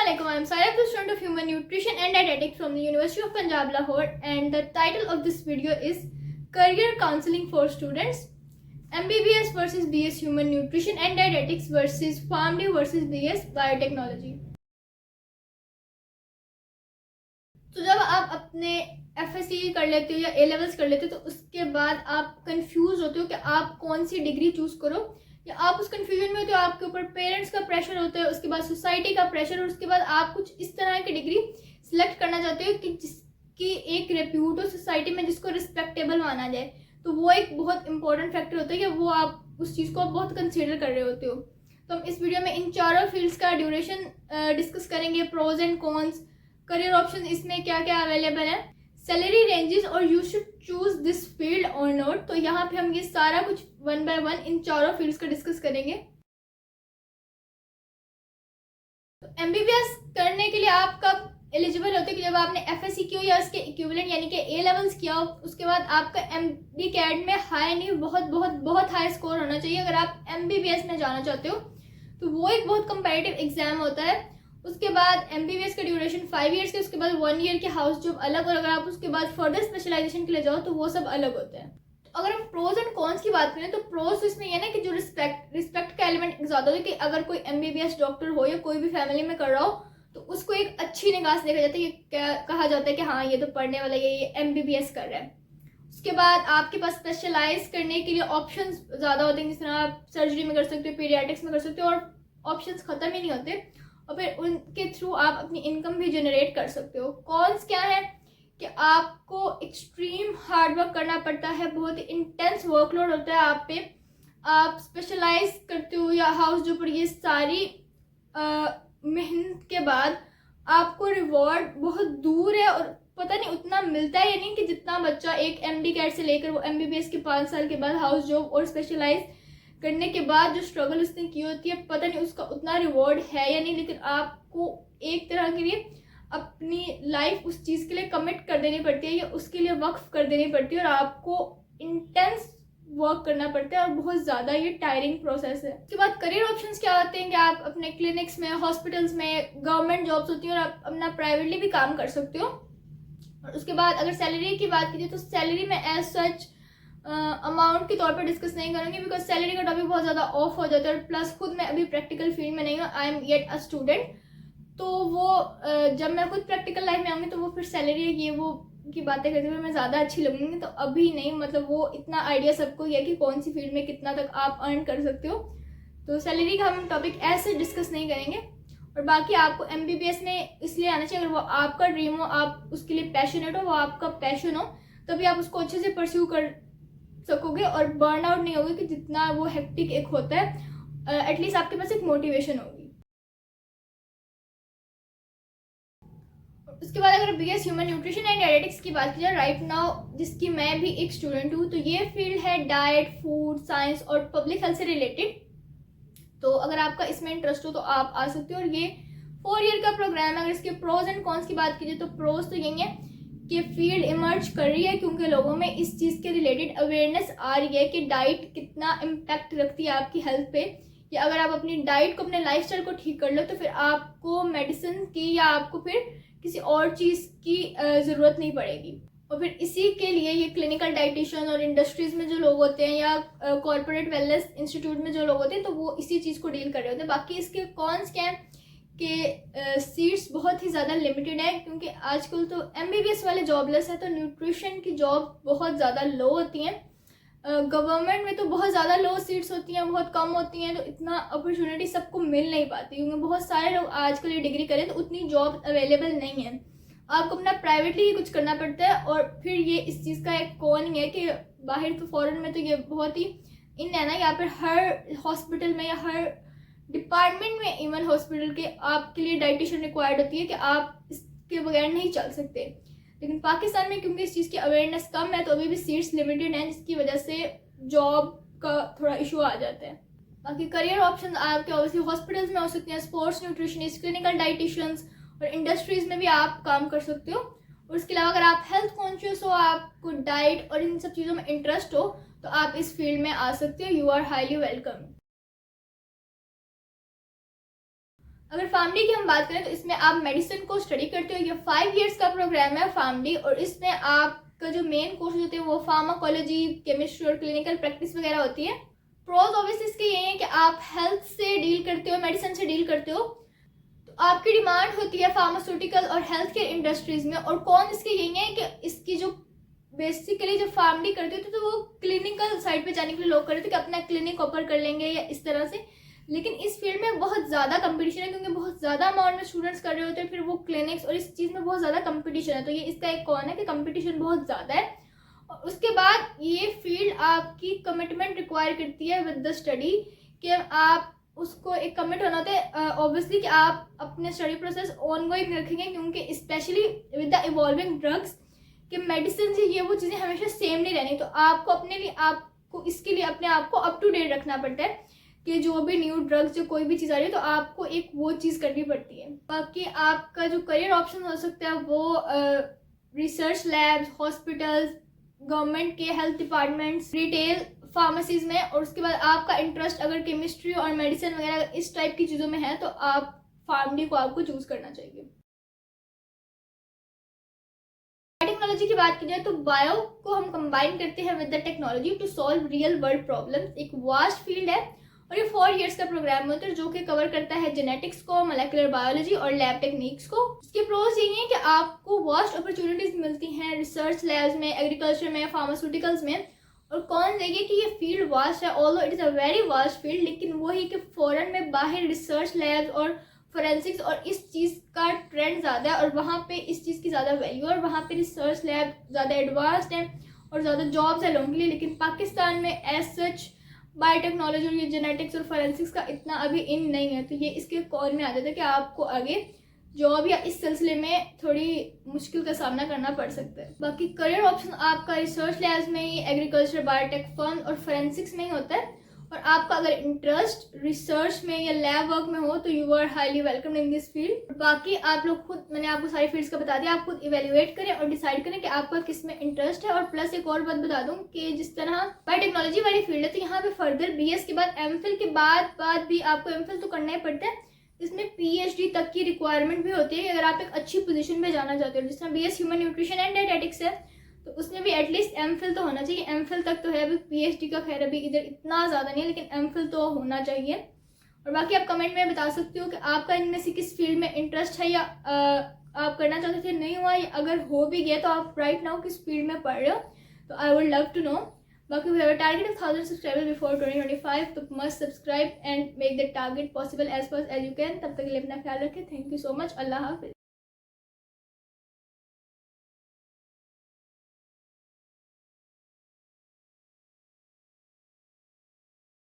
Assalamualaikum. I am Sarah, the student of Human Nutrition and Dietetics from the University of Punjab, Lahore, and the title of this video is Career Counseling for Students, MBBS versus BS Human Nutrition and Dietetics versus PharmD versus BS Biotechnology. तो जब आप अपने FSC कर लेते हो या A levels कर लेते हो तो उसके बाद आप कंफ्यूज होते हो कि आप कौन सी डिग्री चूज करो, या आप उस कंफ्यूजन में होते हो, आपके ऊपर पेरेंट्स का प्रेशर होता है, उसके बाद सोसाइटी का प्रेशर, और उसके बाद आप कुछ इस तरह की डिग्री सिलेक्ट करना चाहते हो कि जिसकी एक रेप्यूट हो सोसाइटी में, जिसको रिस्पेक्टेबल माना जाए। तो वो एक बहुत इंपॉर्टेंट फैक्टर होता है कि वो आप उस चीज़ को बहुत कंसिडर कर रहे होते हो। तो हम इस वीडियो में इन चारों फील्ड्स का ड्यूरेशन डिस्कस करेंगे, pros and cons, career option इसमें क्या क्या अवेलेबल है, सैलरी रेंजेस और you should choose this field और नॉट। तो यहाँ पे हम ये सारा कुछ वन बाय वन इन चारों फील्ड्स का डिस्कस करेंगे। तो MBBS करने के लिए आप कब एलिजिबल होते हैं कि जब आपने FSC किया या उसके इक्विवेलेंट यानी कि A लेवल्स किया हो, उसके बाद आपका MD कैट में हाई नहीं, बहुत बहुत बहुत हाई स्कोर होना चाहिए अगर आप MBBS में जाना चाहते हो। तो वो एक बहुत कंपेटिटिव एग्जाम होता है। उसके बाद MBBS का ड्यूरेशन 5 ईयर्स के, उसके बाद 1 ईयर के हाउस जॉब अलग, और अगर आप उसके बाद फर्दर स्पेशलाइजेशन के लिए जाओ तो वो सब अलग होता है। तो अगर हम प्रोज एंड कॉन्स की बात करें तो प्रोज तो इसमें यह ना कि जो रिस्पेक्ट का एलिमेंट ज़्यादा हो, कि अगर कोई MBBS डॉक्टर हो या कोई भी फैमिली में कर रहा हो तो उसको एक अच्छी निगाह से देखा जाता है, ये कहा जाता है कि हाँ ये तो पढ़ने वाला ये MBBS कर रहा है। उसके बाद आपके पास स्पेशलाइज करने के लिए ऑप्शंस ज़्यादा होते हैं, जिस तरह आप सर्जरी में कर सकते हो, पीडियाट्रिक्स में कर सकते हो, और ऑप्शंस ख़त्म ही नहीं होते, और फिर उनके थ्रू आप अपनी इनकम भी जनरेट कर सकते हो। कॉन्स क्या है कि आपको एक्सट्रीम हार्ड वर्क करना पड़ता है, बहुत ही इंटेंस वर्कलोड होता है आप पे, आप स्पेशलाइज करते हो या हाउस जो पर, ये सारी मेहनत के बाद आपको रिवॉर्ड बहुत दूर है, और पता नहीं उतना मिलता है या नहीं कि जितना बच्चा एक MD कैट से लेकर वो MBBS के 5 साल के बाद हाउस जॉब और स्पेशलाइज करने के बाद जो स्ट्रगल उसने की होती है, पता नहीं उसका उतना रिवॉर्ड है या नहीं। लेकिन आपको एक तरह के लिए अपनी लाइफ उस चीज़ के लिए कमिट कर देनी पड़ती है या उसके लिए वक्फ कर देनी पड़ती है, और आपको इंटेंस वर्क करना पड़ता है, और बहुत ज़्यादा ये टायरिंग प्रोसेस है। उसके बाद करियर ऑप्शंस क्या होते हैं कि आप अपने क्लिनिक्स में, हॉस्पिटल्स में, गवर्नमेंट जॉब्स होती हैं, और आप अपना प्राइवेटली भी काम कर सकते हो। और उसके बाद अगर सैलरी की बात कीजिए तो सैलरी में एज सच अमाउंट के तौर पर डिस्कस नहीं करूँगी, बिकॉज सैलरी का टॉपिक बहुत ज़्यादा ऑफ हो जाता है, और प्लस खुद मैं अभी प्रैक्टिकल फील्ड में नहीं हूँ, I am yet a student. तो वो जब मैं खुद प्रैक्टिकल लाइफ में आऊँगी तो वो फिर सैलरी ये वो की बातें करते हुए मैं ज़्यादा अच्छी लगूंगी, तो अभी नहीं, मतलब वो इतना आइडिया सबको है कि कौन सी फील्ड में कितना तक आप अर्न कर सकते हो। तो सैलरी का हम टॉपिक ऐसे डिस्कस नहीं करेंगे। और बाकी आपको MBBS में इसलिए आना चाहिए, अगर वो आपका ड्रीम हो, आप उसके लिए पैशनेट हो, वो आपका पैशन हो, तभी आप उसको अच्छे से परस्यू कर सकोगे और बर्न आउट नहीं होगे कि जितना वो हेक्टिक एक होता है। एटलीस्ट आपके पास एक मोटिवेशन होगी। उसके बाद अगर BS human nutrition and dietetics की बात की जाए राइट नाउ, जिसकी मैं भी एक स्टूडेंट हूँ, तो ये फील्ड है डाइट, फूड साइंस और पब्लिक हेल्थ से रिलेटेड। तो अगर आपका इसमें इंटरेस्ट हो तो आप आ सकते हो, और ये 4 ईयर का प्रोग्राम है। अगर इसके प्रोज एंड कॉन्स की बात कीजिए तो प्रोज तो यही है कि फील्ड इमर्ज कर रही है क्योंकि लोगों में इस चीज़ के रिलेटेड अवेयरनेस आ रही है कि डाइट कितना इम्पैक्ट रखती है आपकी हेल्थ पे, या अगर आप अपनी डाइट को, अपने लाइफस्टाइल को ठीक कर लो तो फिर आपको मेडिसिन की या आपको फिर किसी और चीज़ की ज़रूरत नहीं पड़ेगी। और फिर इसी के लिए ये क्लिनिकल डाइटिशियन और इंडस्ट्रीज में जो लोग होते हैं या कॉर्पोरेट वेलनेस इंस्टीट्यूट में जो लोग होते हैं, तो वो इसी चीज़ को डील कर रहे होते हैं। बाकी इसके कॉन्स क्या हैं कि सीट्स बहुत ही ज़्यादा लिमिटेड है, क्योंकि आजकल तो MBBS वाले जॉबलेस है, तो न्यूट्रिशन की जॉब बहुत ज़्यादा लो होती हैं। गवर्नमेंट में तो बहुत ज़्यादा लो सीट्स होती हैं, बहुत कम होती हैं, तो इतना अपॉर्चुनिटी सबको मिल नहीं पाती, क्योंकि बहुत सारे लोग आजकल ये डिग्री करें तो उतनी जॉब अवेलेबल नहीं है। आपको अपना प्राइवेटली ही कुछ करना पड़ता है। और फिर ये इस चीज़ का एक कौन ही है कि बाहर तो फॉरेन में तो ये बहुत ही इन है ना, यहाँ पर हर हॉस्पिटल में या हर डिपार्टमेंट में, इवन हॉस्पिटल के, आपके लिए डाइटिशियन रिक्वायर्ड होती है कि आप इसके बगैर नहीं चल सकते। लेकिन पाकिस्तान में क्योंकि इस चीज़ की अवेयरनेस कम है तो अभी भी सीट्स लिमिटेड हैं, जिसकी वजह से जॉब का थोड़ा इशू आ जाता है। बाकी करियर ऑप्शन आपके ऑब्वियसली हॉस्पिटल्स में हो सकते हैं, स्पोर्ट्स न्यूट्रिशनिस्ट, क्लिनिकल डाइटिशियंस, और इंडस्ट्रीज में भी आप काम कर सकते हो। और उसके अलावा अगर आप हेल्थ कॉन्शियस हो, आपको डाइट और इन सब चीज़ों में इंटरेस्ट हो, तो आप इस फील्ड में आ सकते हो। You are highly welcome. अगर फैमिली की हम बात करें तो इसमें आप मेडिसिन को स्टडी करते हो। ये 5 इयर्स का प्रोग्राम है फैमिली, और इसमें आपका जो मेन कोर्स होते हैं वो फार्माकोलॉजी, केमिस्ट्री और क्लिनिकल प्रैक्टिस वगैरह होती है। प्रोज ऑब्वियसली इसके ये हैं कि आप हेल्थ से डील करते हो, मेडिसिन से डील करते हो, तो आपकी डिमांड होती है फार्मास्यूटिकल और हेल्थ केयर इंडस्ट्रीज में। और कौन इसके यही है कि इसकी जो बेसिकली जो फैमिली करती थी तो वो क्लिनिकल साइड पे जाने के लिए लोग करते थे कि अपना क्लिनिक ओपन कर लेंगे या इस तरह से। लेकिन इस फील्ड में बहुत ज़्यादा कंपटीशन है, क्योंकि बहुत ज़्यादा अमाउंट में स्टूडेंट्स कर रहे होते हैं, फिर वो क्लिनिक्स, और इस चीज़ में बहुत ज़्यादा कंपटीशन है। तो ये इसका एक कौन है कि कंपटीशन बहुत ज़्यादा है। और उसके बाद ये फील्ड आपकी कमिटमेंट रिक्वायर करती है विद द स्टडी, कि आप उसको एक कमिट होना होता है ऑब्वियसली कि आप अपने स्टडी प्रोसेस ऑन गोइंग रखेंगे, क्योंकि specially with the evolving drugs कि मेडिसिन से ये वो चीज़ें हमेशा सेम नहीं रहनी। तो आपको अपने लिए, आपको इसके लिए अपने आप को अप टू डेट रखना पड़ता है कि जो भी न्यू ड्रग्स, जो कोई भी चीज़ आ रही है तो आपको एक वो चीज़ करनी पड़ती है। बाकी आपका जो करियर ऑप्शन हो सकता है वो रिसर्च लैब्स, हॉस्पिटल्स, गवर्नमेंट के हेल्थ डिपार्टमेंट्स, रिटेल फार्मेसीज में। और उसके बाद आपका इंटरेस्ट अगर केमिस्ट्री और मेडिसिन वगैरह इस टाइप की चीज़ों में है तो आप फार्मडी को आपको चूज़ करना चाहिए। टेक्नोलॉजी की बात की जाए तो बायो को हम कंबाइन करते हैं with the technology to solve real world problems. एक वास्ट फील्ड है और ये 4 इयर्स का प्रोग्राम होता है जो कि कवर करता है जेनेटिक्स को, मोलेकुलर बायोलॉजी और लैब टेक्निक्स को। इसके प्रोज यही है कि आपको वास्ट अपॉर्चुनिटीज मिलती हैं रिसर्च लैब्स में, एग्रीकल्चर में, फार्मास्यूटिकल्स में। और कौन देंगे कि ये फील्ड वास्ट है, although it is a very vast field, लेकिन वो ही कि फॉरेन में बाहर रिसर्च लैब्स और फोरेंसिक्स और इस चीज़ का ट्रेंड ज़्यादा है, और वहाँ पे इस चीज़ की ज़्यादा वैल्यू है, और वहाँ पे रिसर्च लैब ज़्यादा एडवांस्ड है और ज़्यादा जॉब्स है लोगों के लिए। लेकिन पाकिस्तान में एज सच बायोटेक्नोलॉजी और ये जेनेटिक्स और फोरेंसिक्स का इतना अभी इन नहीं है। तो ये इसके कॉल में आ जाता है कि आपको आगे जॉब या इस सिलसिले में थोड़ी मुश्किल का सामना करना पड़ सकता है। बाकी करियर ऑप्शन आपका रिसर्च लैब्स में ही, एग्रीकल्चर, बायोटेक फर्म और फोरेंसिक्स में ही होता है। और आपका अगर इंटरेस्ट रिसर्च में या लैब वर्क में हो तो you are highly welcome in this field. बाकी आप लोग खुद, मैंने आपको सारी फील्ड्स का बता दिया, आप खुद इवेल्युएट करें और डिसाइड करें कि आपका किस में इंटरेस्ट है। और प्लस एक और बात बता दूं कि जिस तरह बायोटेक्नोलॉजी वाली फील्ड है तो यहाँ पे फर्दर बीएस के बाद एमफिल के बाद भी आपको एमफिल तो करना ही पड़ता है। इसमें पीएचडी तक की रिक्वायरमेंट भी होती है अगर आप एक अच्छी पोजीशन पे जाना चाहते हो। जिस तरह BS human nutrition and dietetics है तो उसमें भी एटलीस्ट एमफिल तो होना चाहिए। एमफिल तक तो है, अभी पीएचडी का खैर अभी इधर इतना ज़्यादा नहीं है, लेकिन एमफिल तो होना चाहिए। और बाकी आप कमेंट में बता सकते हो कि आपका इनमें से किस फील्ड में इंटरेस्ट है, या आप करना चाहते थे नहीं हुआ, या अगर हो भी गया तो आप राइट नाउ किस फील्ड में पढ़ रहे हो, तो I would love to know. बाकी we have a target of 1000 subscriber before 2025, तो must subscribe and make the target possible as fast as you can. तब तक के लिए अपना ख्याल रखें। Thank you so much. अल्लाह हाफिज़।